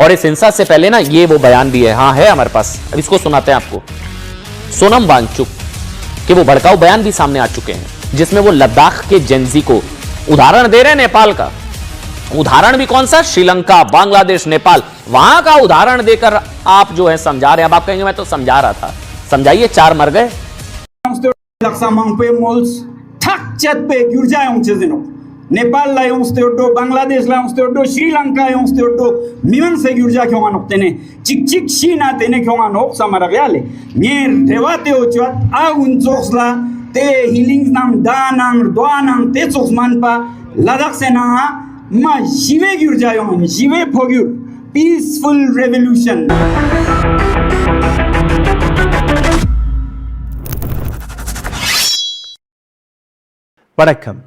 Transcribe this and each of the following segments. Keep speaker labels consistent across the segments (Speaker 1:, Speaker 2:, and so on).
Speaker 1: और इस हिंसा से पहले ना ये वो बयान भी है, हाँ है हमारे पास, अब इसको सुनाते हैं आपको। सोनम वांगचुक के वो भड़काऊ बयान भी सामने आ चुके हैं, जिसमें वो लद्दाख के जेंजी को उदाहरण दे रहे हैं। नेपाल का उदाहरण भी कौन सा? श्रीलंका, बांग्लादेश, नेपाल, वहां का उदाहरण देकर आप जो है समझा रहे हैं। अब आप कहेंगे मैं तो समझा रहा था, समझाइए। 4 मर गए।
Speaker 2: नेपाल बांग्लादेश श्रीलंका मिवन से गिरजा क्यों नोकते चिक चिक शीना तेने क्यों नोक समर गयाले नेर देवाते ओचवत आ उनचोसला ते हिलिंग नाम दानांग द्वानांग ते चोसमान पा लद्दाख से ना मा शिवे गिरजा यो शिवे फोग्युर पीसफुल रेवोल्यूशन।
Speaker 3: வணக்கம்.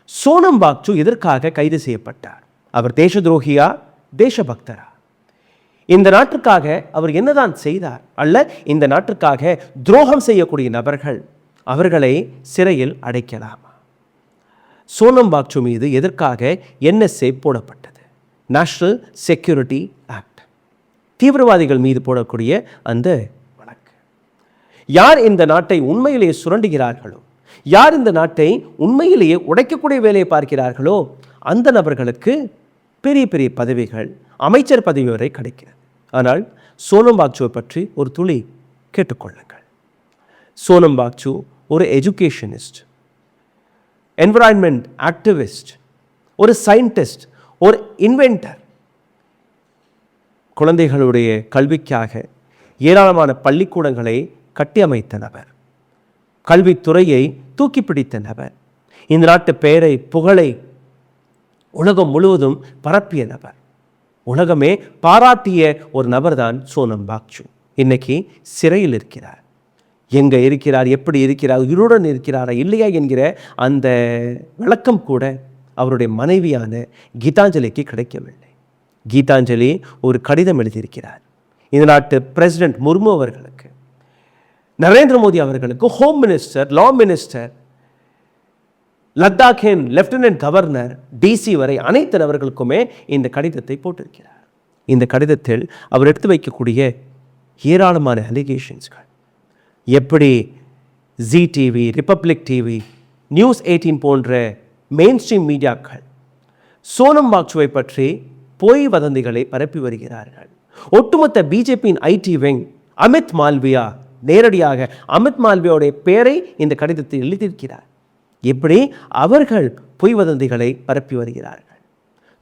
Speaker 3: சோனம் வாங்சு எதற்காக கைது செய்யப்பட்டார்? அவர் தேச துரோகியா, தேசபக்தரா? இந்த நாட்டுக்காக அவர் என்னதான் செய்தார்? அல்ல இந்த நாட்டுக்காக துரோகம் செய்யக்கூடிய நபர்கள் அவர்களை சிறையில் அடைக்கலாமா? சோனம் வாங்சு மீது எதற்காக NSA போடப்பட்டது? நேஷனல் செக்யூரிட்டி ஆக்ட், தீவிரவாதிகள் மீது போடக்கூடிய அந்த வழக்கு. யார் இந்த நாட்டை உண்மையிலேயே சுரண்டுகிறார்களோ, யார் இந்த நாட்டை உண்மையிலேயே உடைக்கக்கூடிய வேலையை பார்க்கிறார்களோ அந்த நபர்களுக்கு பெரிய பெரிய பதவிகள், அமைச்சர் பதவி வரை கிடைக்கிறது. ஆனால் சோனம் வாங்சுவை பற்றி ஒரு துளி கேட்டுக்கொள்ளுங்கள். சோனம் வாங்சு ஒரு எஜுகேஷனிஸ்ட், என்விரான்மெண்ட் ஆக்டிவிஸ்ட், ஒரு சயின்டிஸ்ட், ஒரு இன்வென்டர். குழந்தைகளுடைய கல்விக்காக ஏராளமான பள்ளிக்கூடங்களை கட்டியமைத்த நபர், கல்வித்துறையை தூக்கி பிடித்த நபர், இந்த நாட்டு பெயரை புகழை உலகம் முழுவதும் பரப்பிய நபர், உலகமே பாராட்டிய ஒரு நபர் தான் சோனம் வாங்சு. இன்னைக்கு சிறையில் இருக்கிறார். எங்கே இருக்கிறார், எப்படி இருக்கிறார், உயிருடன் இருக்கிறாரா இல்லையா என்கிற அந்த விளக்கம் கூட அவருடைய மனைவியான கீதாஞ்சலிக்கு கிடைக்கவில்லை. கீதாஞ்சலி ஒரு கடிதம் எழுதியிருக்கிறார் இந்த நாட்டு பிரசிடென்ட் முர்மு அவர்களுக்கு, நரேந்திர மோடி அவர்களுக்கு, ஹோம் மினிஸ்டர், லா மினிஸ்டர், லத்தாக்கின் லெப்டினன்ட் கவர்னர், DC வரை அனைத்து நபர்களுக்குமே இந்த கடிதத்தை போட்டிருக்கிறார். இந்த கடிதத்தில் அவர் எடுத்து வைக்கக்கூடிய ஏராளமான அலிகேஷன்ஸ்கள், எப்படி G TV, republic TV, news 18 போன்ற மெயின் ஸ்ட்ரீம் மீடியாக்கள் சோனம் வாங்சுவை பற்றி பொய் வதந்திகளை பரப்பி வருகிறார்கள். ஒட்டுமொத்த பிஜேபியின் IT விங் அமித் மால்வியா நேரடியாக அமித் மால்வியாவுடைய பெயரை இந்த கடிதத்தில் எழுதியிருக்கிறார். எப்படி அவர்கள் பொய் வதந்திகளை பரப்பி வருகிறார்கள்.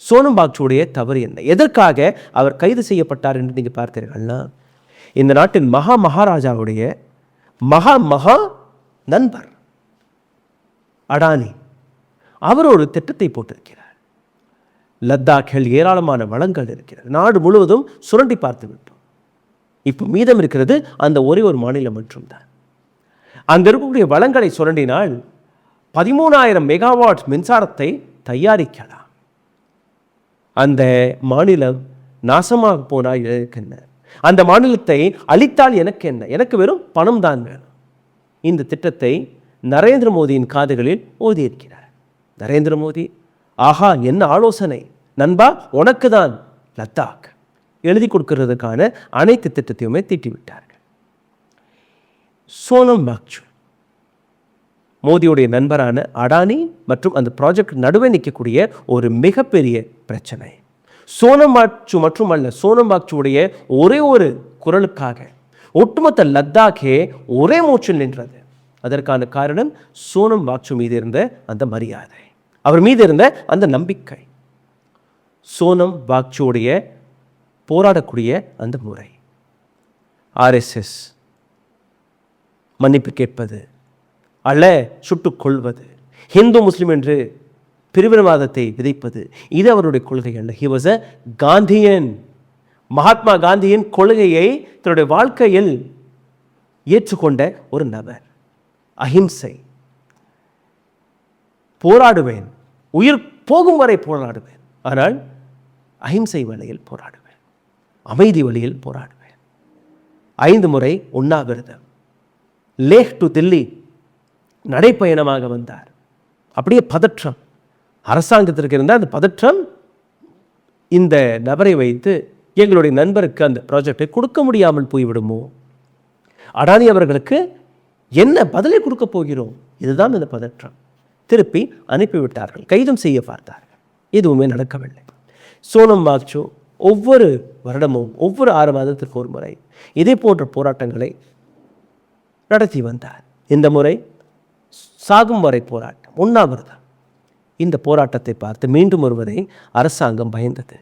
Speaker 3: சோனம் வாங்சுடைய தவறு என்ன? எதற்காக அவர் கைது செய்யப்பட்டார் என்று நீங்கள் பார்த்தீர்கள்னா, இந்த நாட்டின் மகாராஜாவுடைய மகா நண்பர் அடானி அவர் ஒரு திட்டத்தை போட்டிருக்கிறார். லத்தாக்கில் ஏராளமான வளங்கள் இருக்கிறது, நாடு முழுவதும் சுரண்டி பார்த்து விட்டோம். இப்போ மீதம் இருக்கிறது அந்த ஒரே ஒரு மாநிலம் மட்டும்தான். அங்க இருக்கக்கூடிய வளங்களை சுரண்டினால் 13,000 மெகாவாட் மின்சாரத்தை தயாரிக்கலாம். அந்த மாநிலம் நாசமாக போனால் எனக்கு என்ன, அந்த மாநிலத்தை அழித்தால் எனக்கு என்ன, எனக்கு வெறும் பணம் தான் வேணும். இந்த திட்டத்தை நரேந்திர மோடியின் காதுகளில் ஓதியிருக்கிறார். நரேந்திர மோடி, ஆஹா என்ன ஆலோசனை நண்பா, உனக்கு தான் லத்தாக் எழுதி கொடுக்கிறதுக்கான அனைத்து திட்டத்தையுமே தீட்டிவிட்டார்கள். சோனம் வாங்சு மோடியுடைய நண்பரான அடானி மற்றும் அந்த ப்ராஜெக்ட் நடுவே நிற்கக்கூடிய ஒரு மிகப்பெரிய பிரச்சனை. சோனம் வாங்சு மட்டுமல்ல, சோனம் வாங்சுடைய ஒரே ஒரு குரலுக்காக ஒட்டுமொத்த லத்தாக்கே ஒரே மூச்சில் நின்றது. அதற்கான காரணம் சோனம் வாங்சு மீது இருந்த அந்த மரியாதை, அவர் மீது இருந்த அந்த நம்பிக்கை, சோனம் வாங்சுடைய போராடக்கூடிய அந்த முறை. RSS மன்னிப்பு கேட்பது அல்ல சுட்டுக் கொள்வது, ஹிந்து முஸ்லிம் என்று பிரிவினவாதத்தை விதைப்பது, இது அவருடைய கொள்கை அல்ல. He was a Gandhian. Mahatma காந்தியின் கொள்கையை தன்னுடைய வாழ்க்கையில் ஏற்றுக்கொண்ட ஒரு நபர். அஹிம்சை, போராடுவேன், உயிர் போகும் வரை போராடுவேன், ஆனால் அஹிம்சை வழியில் போராடுவேன், அமைதி வழியில் போராடுவேன். 5 முறை உண்ணாவிரதம், லேஹ் டு தில்லி நடைப்பயணமாக வந்தார். அப்படியே பதற்றம் அரசாங்கத்திற்கு இருந்தால் அந்த பதற்றம் இந்த நபரை வைத்து எங்களுடைய நண்பருக்கு அந்த ப்ராஜெக்டை கொடுக்க முடியாமல் போய்விடுமோ, அடானி அவர்களுக்கு என்ன பதிலை கொடுக்க போகிறோம், இதுதான் இந்த பதற்றம். திருப்பி அனுப்பிவிட்டார்கள், கைதும் செய்ய பார்த்தார்கள், எதுவுமே நடக்கவில்லை. சோனம் வாங்சூக் ஒவ்வொரு வருடமும் ஒவ்வொரு 6 மாதத்திற்கு ஒரு முறை இதே போன்ற போராட்டங்களை நடத்தி வந்தார். இந்த முறை சாகும் வரை போராட்டம், உண்ணாவிரதம். இந்த போராட்டத்தை பார்த்து மீண்டும் ஒருவரை அரசாங்கம் பயந்தது.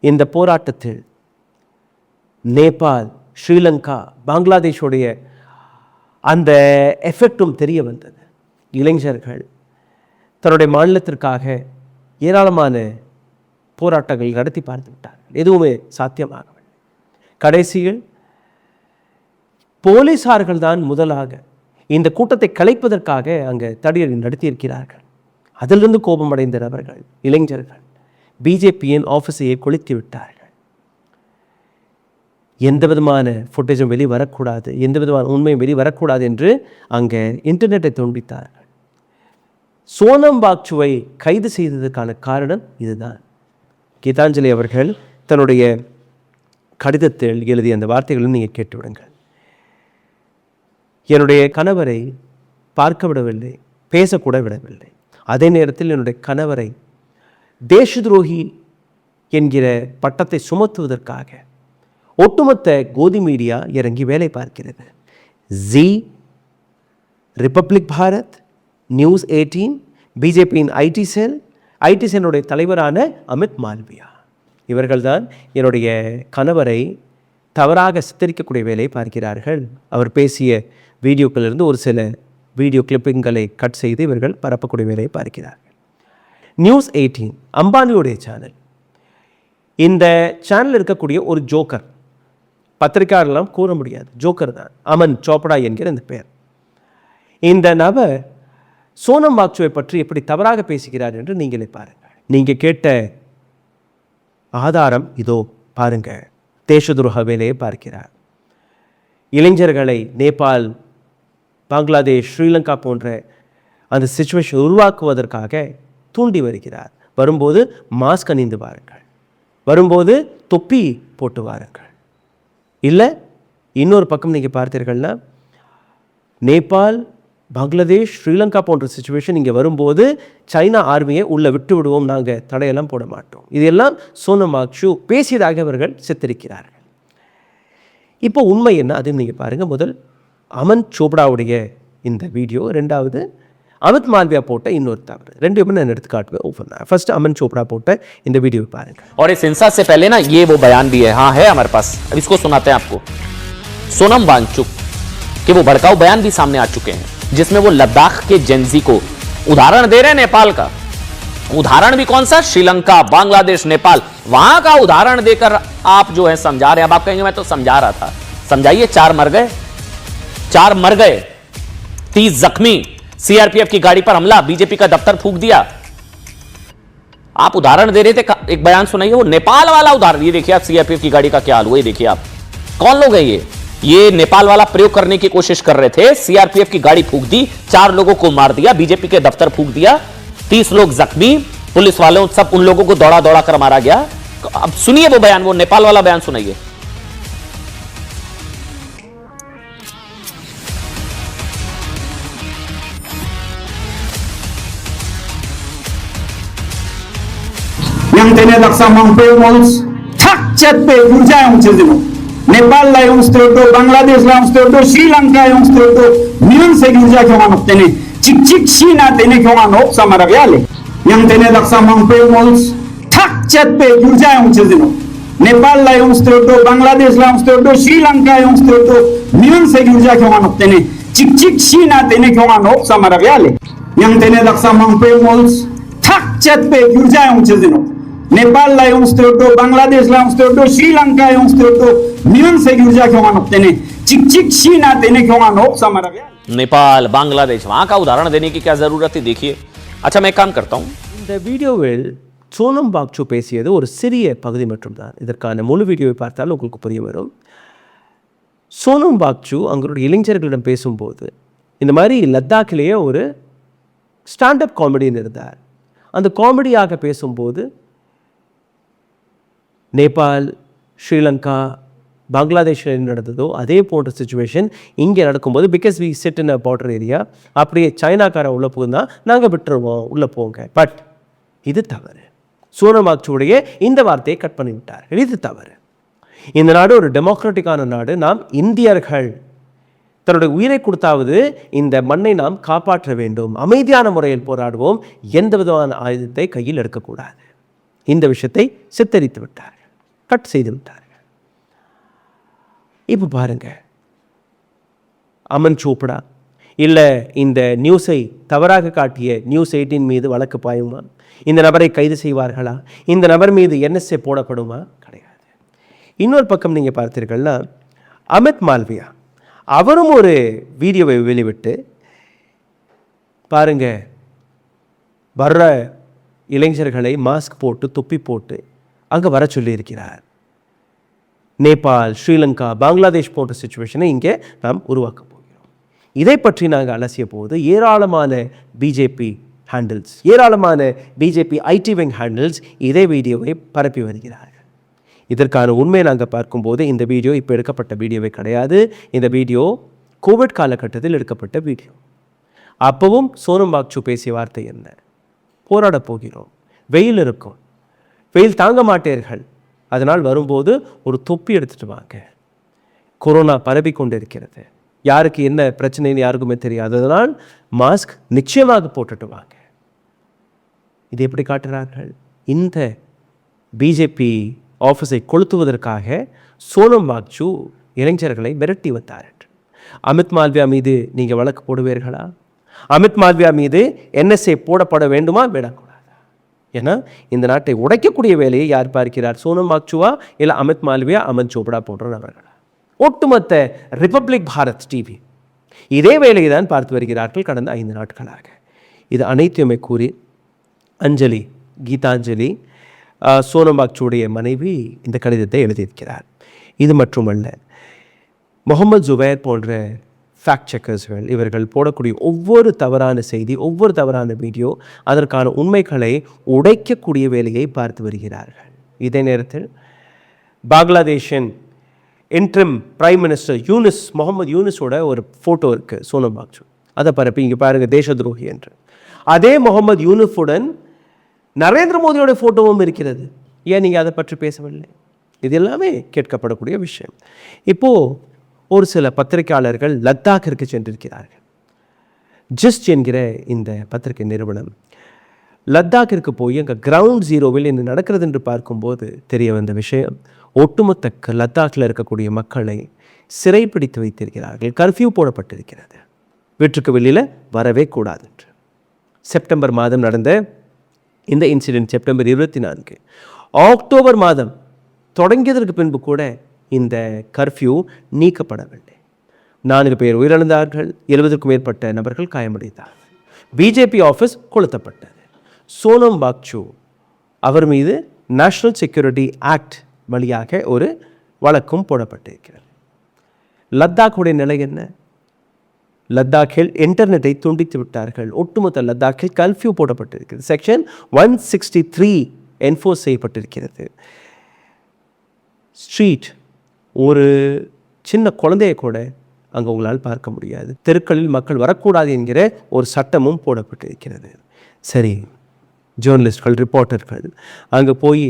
Speaker 3: இந்த போராட்டத்தில் நேபாள், ஸ்ரீலங்கா, பங்களாதேஷுடைய அந்த எஃபெக்டும் தெரிய வந்தது. இளைஞர்கள் தன்னுடைய மாநிலத்திற்காக ஏராளமான போராட்டங்கள் நடத்தி பார்த்து விட்டார்கள், எதுவுமே சாத்தியமாகவில்லை. கடைசியில் போலீசார்கள் தான் முதலாக இந்த கூட்டத்தை கலைப்பதற்காக அங்கே தடியடி நடத்தியிருக்கிறார்கள். அதிலிருந்து கோபமடைந்த நபர்கள், இளைஞர்கள் பிஜேபியின் ஆஃபீஸையே கொளுத்தி விட்டார்கள். எந்த விதமான ஃபுட்டேஜும் வெளிவரக்கூடாது, எந்த விதமான உண்மையும் வெளிவரக்கூடாது என்று அங்கே இன்டர்நெட்டை துண்டித்தார்கள். சோனம் வாங்சூக்கை கைது செய்ததற்கான காரணம் இதுதான். கீதாஞ்சலி அவர்கள் தன்னுடைய கடிதத்தில் எழுதிய அந்த வார்த்தைகளும் நீங்கள் கேட்டுவிடுங்கள். என்னுடைய கணவரை பார்க்க விடவில்லை, பேசக்கூட விடவில்லை. அதே நேரத்தில் என்னுடைய கணவரை தேச துரோகி என்கிற பட்டத்தை சுமத்துவதற்காக ஒட்டுமொத்த கோதி மீடியா இறங்கி வேலை பார்க்கிறது. ஜி, ரிப்பப்ளிக் பாரத், நியூஸ் 18, பிஜேபியின் ஐடி செல்லுடைய தலைவரான அமித் மால்வியா, இவர்கள்தான் என்னுடைய கணவரை தவறாக சித்தரிக்கக்கூடிய வேலையை பார்க்கிறார்கள். அவர் பேசிய வீடியோக்களிலிருந்து ஒரு சில வீடியோ கிளிப்பிங்களை கட் செய்து இவர்கள் பரப்பக்கூடிய வேலையை பார்க்கிறார்கள். நியூஸ் 18 அம்பானியுடைய சேனல். இந்த சேனல் இருக்கக்கூடிய ஒரு ஜோக்கர், பத்திரிகையாளர்லாம் கூற முடியாது, ஜோக்கர் தான், அமன் சோப்டா என்கிற இந்த பெயர். இந்த நபர் சோனம் வாங்சூக்கை பற்றி எப்படி தவறாக பேசுகிறார் என்று நீங்களே பாருங்கள். நீங்கள் கேட்ட ஆதாரம் இதோ பாருங்க. தேச துரோக வேலையை பார்க்கிறார். இளைஞர்களை நேபாள், பங்களாதேஷ், ஸ்ரீலங்கா போன்ற அந்த சிச்சுவேஷன் உருவாக்குவதற்காக தூண்டி வருகிறார். வரும்போது மாஸ்க் அணிந்து வாருங்கள், வரும்போது தொப்பி போட்டு வாருங்கள். இல்லை இன்னொரு பக்கம் நீங்கள் பார்த்தீர்கள்னா நேபாள், பங்களாதேஷ், ஸ்ரீலங்கா போன்ற சிச்சுவேஷன் இங்கே வரும்போது சைனா ஆர்மியை உள்ளே விட்டு விடுவோம், நாங்கள் தடையெல்லாம் போட மாட்டோம். இதெல்லாம் சோனம் வாங்சூக் பேசியதாக அவர்கள் சித்தரிக்கிறார்கள். இப்போ உண்மை என்ன அதையும் நீங்கள் பாருங்கள். முதல் அமன் சோப்டாவுடைய இந்த வீடியோ, ரெண்டாவது அமித் மால்வியா போட்ட இன்னொரு தவறு. ரெண்டுமே நான் எடுத்து காட்டுவேன். फर्स्ट अमन चोपड़ा போட்ட இந்த வீடியோ பாருங்க.
Speaker 1: और इस हिंसा से पहले ना ये वो बयान भी है, हाँ है हमारे पास, अब इसको सुनाते हैं आपको। सोनम वांगचुक के वो भड़काऊ बयान भी सामने आ चुके हैं, जिसमें वो लद्दाख के जेंजी को उदाहरण दे रहे हैं। नेपाल का उदाहरण भी कौन सा, श्रीलंका, बांग्लादेश, नेपाल, वहां का उदाहरण देकर आप जो है समझा रहे हैं। अब आप कहेंगे मैं तो समझा रहा था, समझाइए। 4 मर गए, 30 जख्मी, सीआरपीएफ की गाड़ी पर हमला, बीजेपी का दफ्तर फूंक दिया। आप उदाहरण दे रहे थे, एक बयान सुनाइए वो नेपाल वाला उदाहरण। ये देखिए आप सीआरपीएफ की गाड़ी का क्या हाल हुआ, ये देखिए आप। कौन लोग हैं ये नेपाल वाला प्रयोग करने की कोशिश कर रहे थे, सीआरपीएफ की गाड़ी फूंक दी, 4 लोगों को मार दिया, बीजेपी के दफ्तर फूंक दिया, 30 लोग जख्मी, पुलिस वालों सब उन लोगों को दौड़ा दौड़ा कर मारा गया। अब सुनिए वो बयान, वो नेपाल वाला बयान सुनाइए।
Speaker 2: yang tene daksa mangpe mols thak chat pe gurja yang chezino Nepal la yung stoto, Bangladesh la yung stoto, Sri Lanka yung stoto, milan se gurja kyo manok tene chik chik shina tene kyo manok samara gyale yang tene daksa mangpe mols thak chat pe gurja yang chezino Nepal la yung stoto, Bangladesh la yung stoto, Sri Lanka yung stoto, milan se gurja kyo manok tene chik chik shina tene kyo manok samara gyale yang tene daksa mangpe mols thak chat pe gurja yang chezino Nepal ला yung stoto, Bangladesh la yung stoto, Sri Lanka yung stoto, milan se gurja kyo manok tene chik chik shina tene kyo manok samara gya
Speaker 1: Nepal, Bangladesh, वहां का उदाहरण देने की क्या जरूरत है, देखिए। अच्छा मैं एक काम करता हूं,
Speaker 3: இந்த வீடியோவில் சோனம் வாங்சூக் பேசியது ஒரு சிறிய பகுதி மட்டும்தான். இதற்கான முழு வீடியோவை பார்த்தால் உங்களுக்கு புரிய வரும். சோனம் வாங்சூக் அவங்களுடைய இளைஞர்களிடம் பேசும்போது இந்த மாதிரி லத்தாக்கிலேயே ஒரு ஸ்டாண்டப் காமெடின்னு இருந்தார். அந்த காமெடியாக பேசும்போது நேபாள், ஸ்ரீலங்கா, பங்களாதேஷில் நடந்ததோ அதே போன்ற சுச்சுவேஷன் இங்கே நடக்கும்போது, because we sit in a border area, அப்படியே சைனாக்காரன் உள்ளே போகுதுன்னா நாங்கள் விட்டுருவோம், உள்ளே போங்க. பட் இது தவறு. சோனம் வாங்சுடைய இந்த வார்த்தையை கட் பண்ணி விட்டார்கள். இது தவறு. இந்த நாடு ஒரு டெமோக்ராட்டிக்கான நாடு. நாம் இந்தியர்கள் தன்னுடைய உயிரை கொடுத்தாவது இந்த மண்ணை நாம் காப்பாற்ற வேண்டும். அமைதியான முறையில் போராடுவோம். எந்த விதமான ஆயுதத்தை கையில் எடுக்கக்கூடாது. இந்த விஷயத்தை சித்தரித்து விட்டார்கள், கட் செய்து விட்டார்கள். இப்போ பாருங்க, அமன் சோப்டா இல்லை இந்த நியூஸை தவறாக காட்டிய நியூஸ் 18 மீது வழக்கு பாயுமா? இந்த நபரை கைது செய்வார்களா? இந்த நபர் மீது NSA போடப்படுமா? கிடையாது. இன்னொரு பக்கம் நீங்கள் பார்த்தீர்கள்னா, அமித் மால்வியா அவரும் ஒரு வீடியோவை வெளிவிட்டு பாருங்க, வர்ற இளைஞர்களை மாஸ்க் போட்டு தொப்பி போட்டு அங்கே வர சொல்லியிருக்கிறார். நேபாள், ஸ்ரீலங்கா, பங்களாதேஷ் போன்ற சுச்சுவேஷனை இங்கே நாம் உருவாக்க போகிறோம். இதை பற்றி நாங்கள் அலசிய போது ஏராளமான பிஜேபி ஹேண்டில்ஸ், ஏராளமான பிஜேபி ஐடி விங் ஹேண்டில்ஸ் இதே வீடியோவை பரப்பி வருகிறார்கள். இதற்கான உண்மையை நாங்கள் பார்க்கும்போது இந்த வீடியோ இப்போ எடுக்கப்பட்ட வீடியோவே கிடையாது. இந்த வீடியோ கோவிட் காலகட்டத்தில் எடுக்கப்பட்ட வீடியோ. அப்பவும் சோனம் வாங்சு பேசிய வார்த்தை என்ன? போராட போகிறோம், வெயில் இருக்கும், வெயில் தாங்க மாட்டீர்கள், அதனால் வரும்போது ஒரு தொப்பி எடுத்துட்டு வாங்க. கொரோனா பரவி கொண்டு இருக்கிறது, யாருக்கு என்ன பிரச்சனைன்னு யாருக்குமே தெரியாது, அதனால் மாஸ்க் நிச்சயமாக போட்டுட்டு வாங்க. இது எப்படி காட்டுகிறார்கள்? இந்த பிஜேபி ஆஃபீஸை கொளுத்துவதற்காக சோனம் வாங்சு இளைஞர்களை மிரட்டி வந்தார்கள். அமித் மால்வியா மீது நீங்கள் வழக்கு போடுவீர்களா? அமித் மால்வியா மீது NSA போடப்பட வேண்டுமா வேடக்கூடாதா? ஏன்னா இந்த நாட்டை உடைக்கக்கூடிய வேலையை யார் பார்க்கிறார்? சோனம் வாங்சுவா இல்லை அமித் மால்வியா, அமன் சோப்டா போன்ற நபர்களா? ஒட்டுமொத்த ரிப்பப்ளிக் பாரத் டிவி இதே வேலையை தான் பார்த்து வருகிறார்கள் கடந்த 5 நாட்களாக. இது அனைத்துமே கூறி அஞ்சலி, கீதாஞ்சலி, சோனம் வாங்சுடைய மனைவி இந்த கடிதத்தை எழுதியிருக்கிறார். இது மட்டுமல்ல, முகமது ஜுபைர் போன்ற ஃபேக்ட் செக்கர்ஸ்கள் இவர்கள் போடக்கூடிய ஒவ்வொரு தவறான செய்தி, ஒவ்வொரு தவறான வீடியோ, அதற்கான உண்மைகளை உடைக்கக்கூடிய வேலையை பார்த்து வருகிறார்கள். இதே நேரத்தில் பங்களாதேஷின் இன்ட்ரிம் பிரைம் மினிஸ்டர் முகமது யூனிஸோட ஒரு ஃபோட்டோ இருக்குது சோனம் வாங்சு. அதை பரப்பி இங்கே பாருங்கள், தேச துரோகி என்று. அதே முகமது யூனிஃபுடன் நரேந்திர மோடியோட ஃபோட்டோவும் இருக்கிறது. ஏன் நீங்கள் அதை பற்றி பேசவில்லை? இது எல்லாமே கேட்கப்படக்கூடிய விஷயம். இப்போது ஒரு சில பத்திரிகையாளர்கள் லத்தாக்கிற்கு சென்றிருக்கிறார்கள். ஜஸ்ட் என்கிற இந்த பத்திரிகை நிறுவனம் லத்தாக்கிற்கு போய் அங்கே கிரவுண்ட் ஜீரோவில் என்ன நடக்கிறது என்று பார்க்கும்போது தெரிய வந்த விஷயம், ஒட்டுமொத்த லத்தாக்கில் இருக்கக்கூடிய மக்களை சிறைப்பிடித்து வைத்திருக்கிறார்கள். கர்ஃப்யூ போடப்பட்டிருக்கிறது, வீட்டுக்கு வெளியில் வரவே கூடாது என்று. செப்டம்பர் மாதம் நடந்த இந்த இன்சிடென்ட் செப்டம்பர் 24, அக்டோபர் மாதம் தொடங்கியதற்கு பின்பு கூட இந்த கர்ஃப்யூ நீக்கப்படவில்லை. 4 பேர் உயிரிழந்தார்கள், 70க்கும் மேற்பட்ட நபர்கள் காயமடைந்தார்கள். பிஜேபி ஆஃபீஸ் கொளுத்தப்பட்டது. சோனம் வாங்சு அவர் மீது நேஷனல் செக்யூரிட்டி ஆக்ட் வழியாக ஒரு வழக்கும் போடப்பட்டிருக்கிறது. லத்தாக்குடைய நிலை என்ன? லத்தாக்கில் இன்டர்நெட்டை துண்டித்து விட்டார்கள். ஒட்டுமொத்த லத்தாக்கில் கர்ஃப்யூ போடப்பட்டிருக்கிறது. செக்ஷன் 163 என்ஃபோர்ஸ் செய்யப்பட்டிருக்கிறது. ஸ்ட்ரீட், ஒரு சின்ன குழந்தையை கூட அங்கே உங்களால் பார்க்க முடியாது. தெருக்களில் மக்கள் வரக்கூடாது என்கிற ஒரு சட்டமும் போடப்பட்டிருக்கிறது. சரி, ஜேர்னலிஸ்ட்கள், ரிப்போர்ட்டர்கள் அங்கே போய்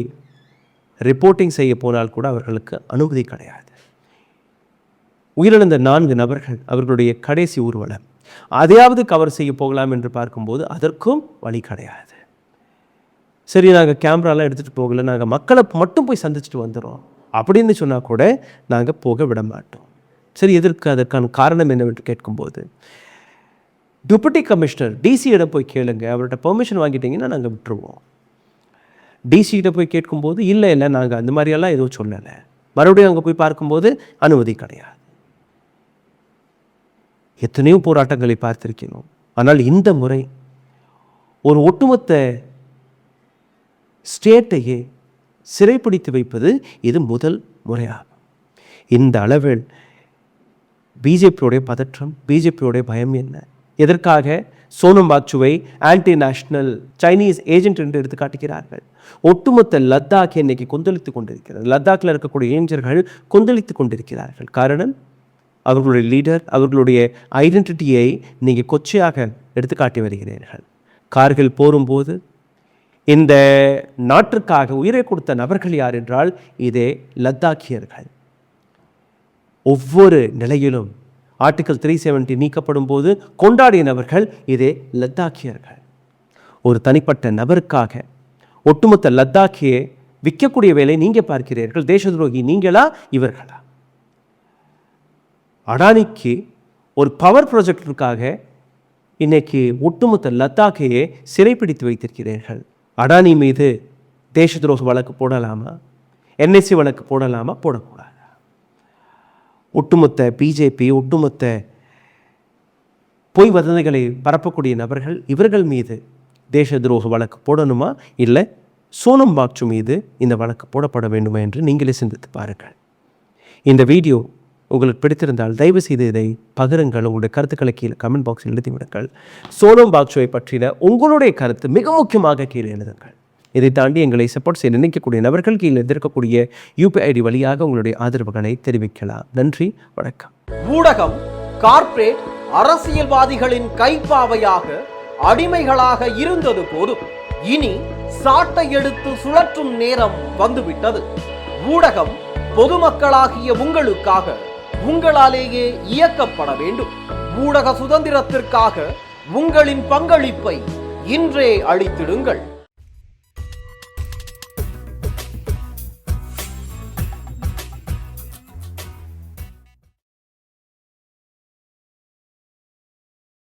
Speaker 3: ரிப்போர்ட்டிங் செய்ய போனால் கூட அவர்களுக்கு அனுமதி கிடையாது. உயிரிழந்த 4 நபர்கள் அவர்களுடைய கடைசி ஊர்வலம், அதையாவது கவர் செய்ய போகலாம் என்று பார்க்கும்போது அதற்கும் வழி கிடையாது. சரி, நாங்கள் கேமராலாம் எடுத்துகிட்டு போகல, நாங்கள் மக்களை மட்டும் போய் சந்திச்சுட்டு வந்துடுறோம் அப்படின்னு சொன்னால் கூட நாங்கள் போக விட மாட்டோம். சரி, எதற்கு? அதற்கான காரணம் என்னவென்று கேட்கும்போது, டெபுட்டி கமிஷனர் டிசியிடம் போய் கேளுங்க, அவர்கிட்ட பெர்மிஷன் வாங்கிட்டீங்கன்னா நாங்கள் விட்டுருவோம். டிசிகிட்ட போய் கேட்கும்போது இல்லை நாங்கள் அந்த மாதிரியெல்லாம் எதுவும் சொல்லலை. மறுபடியும் அங்கே போய் பார்க்கும்போது அனுமதி கிடையாது. எத்தனையோ போராட்டங்களை பார்த்திருக்கணும். ஆனால் இந்த முறை ஒரு ஒட்டுமொத்த ஸ்டேட்டையே சிறைப்பிடித்து வைப்பது இது முதல் முறையாகும். இந்த அளவில் பிஜேபியோடைய பதற்றம், பிஜேபியோடைய பயம் என்ன? எதற்காக சோனம் வாக்சுவை ஆன்டி நேஷனல் சைனீஸ் ஏஜென்ட் என்று எடுத்து காட்டுகிறார்கள். ஒட்டுமொத்த லத்தாக் இன்னைக்கு கொந்தளித்துக் கொண்டிருக்கிறது. லத்தாக்கில் இருக்கக்கூடிய இளைஞர்கள் கொந்தளித்துக் கொண்டிருக்கிறார்கள். காரணம், அவர்களுடைய லீடர், அவர்களுடைய ஐடென்டிட்டியை நீங்கள் கொச்சையாக எடுத்து காட்டி வருகிறீர்கள். கார்கில் போரும்போது இந்த நாட்டிற்காக உயிரை கொடுத்த நபர்கள் யார் என்றால் இதே லத்தாக்கியர்கள். ஒவ்வொரு நிலையிலும் ஆர்டிகல் 370 நீக்கப்படும் போது கொண்டாடிய நபர்கள் இதே லத்தாக்கியர்கள். ஒரு தனிப்பட்ட நபருக்காக ஒட்டுமொத்த லத்தாக்கியை விற்கக்கூடிய வேலை நீங்க பார்க்கிறீர்கள். தேச துரோகி நீங்களா இவர்களா? அடானிக்கு ஒரு பவர் ப்ராஜெக்டிற்காக இன்னைக்கு ஒட்டுமொத்த லத்தாக்கையே சிறைப்பிடித்து வைத்திருக்கிறீர்கள். அடானி மீது தேச துரோக வழக்கு போடலாமா? NSC வழக்கு போடலாமா? போடக்கூடாது. ஒட்டுமொத்த பிஜேபி, ஒட்டுமொத்த பொய் வதந்திகளை பரப்பக்கூடிய நபர்கள், இவர்கள் மீது தேச துரோக வழக்கு போடணுமா, இல்லை சோனம் வாக்சு மீது இந்த வழக்கு போடப்பட வேண்டுமா என்று நீங்களே சிந்தித்து பாருங்கள். இந்த வீடியோ உங்களுக்கு பிடித்திருந்தால் தயவு செய்து இதை பகிருங்கள். உங்களுடைய கருத்துக்களை கீழே கமெண்ட் பாக்ஸில் எழுதி விடுங்கள். சோனம் வாக்சுவை பற்றின உங்களுடைய கருத்து மிக முக்கியமாக கீழே எழுதுங்கள். இதை தாண்டி எங்களை சப்போர்ட் செய்ய நினைக்கக்கூடிய நபர்கள் கீழே இருக்கக்கூடிய UPI ID வழியாக உங்களுடைய ஆதரவுகளை தெரிவிக்கலாம். நன்றி, வணக்கம்.
Speaker 4: ஊடகம் கார்ப்பரேட் அரசியல்வாதிகளின் கைப்பாவையாக அடிமைகளாக இருந்தது போதும். இனி சாட்டை எடுத்து சுழற்றும் நேரம் வந்துவிட்டது. ஊடகம் பொதுமக்களாகிய உங்களுக்காக, உங்களாலேயே இயக்கப்பட வேண்டும். ஊடக சுதந்திரத்திற்காக உங்களின் பங்களிப்பை இன்றே அளித்திடுங்கள்.